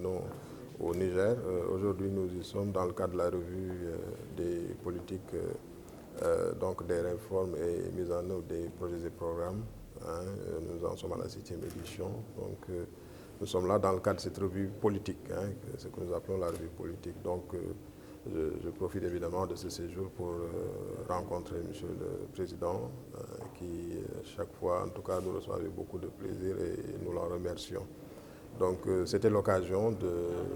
menons au Niger. Aujourd'hui, nous y sommes dans le cadre de la revue des politiques, donc des réformes et mise en œuvre des projets et programmes. Nous en sommes à la 7e édition. Donc, nous sommes là dans le cadre de cette revue politique, ce que nous appelons la revue politique. Donc, je profite évidemment de ce séjour pour rencontrer M. le Président, qui chaque fois, en tout cas, nous reçoit avec beaucoup de plaisir et nous l'en remercions. Donc, c'était l'occasion de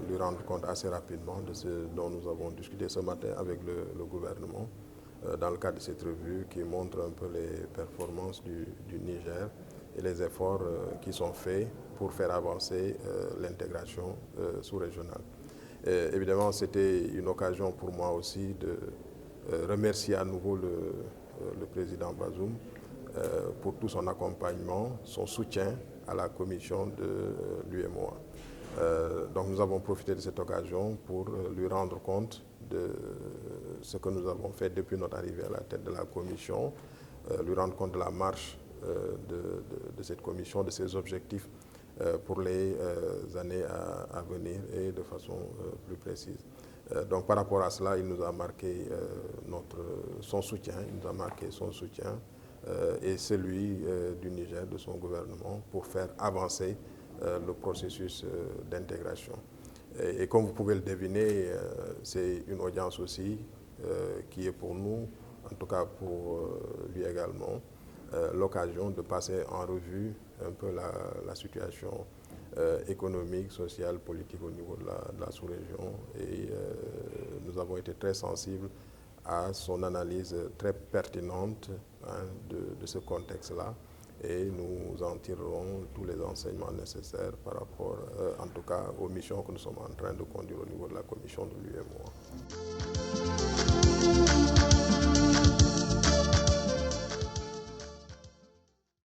lui rendre compte assez rapidement de ce dont nous avons discuté ce matin avec le gouvernement dans le cadre de cette revue qui montre un peu les performances du Niger et les efforts qui sont faits pour faire avancer l'intégration sous-régionale. Évidemment, c'était une occasion pour moi aussi de remercier à nouveau le président Bazoum pour tout son accompagnement, son soutien à la commission de l'UEMOA. Donc nous avons profité de cette occasion pour lui rendre compte de ce que nous avons fait depuis notre arrivée à la tête de la commission, lui rendre compte de la marche de cette commission, de ses objectifs pour les années à venir et de façon plus précise. Donc par rapport à cela, il nous a marqué son soutien, et celui du Niger, de son gouvernement, pour faire avancer le processus d'intégration. Et comme vous pouvez le deviner, c'est une audience aussi qui est pour nous, en tout cas pour lui également, l'occasion de passer en revue un peu la situation économique, sociale, politique au niveau de la sous-région. Et nous avons été très sensibles à son analyse très pertinente de ce contexte-là. Et nous en tirerons tous les enseignements nécessaires par rapport, en tout cas, aux missions que nous sommes en train de conduire au niveau de la commission de l'UEMOA.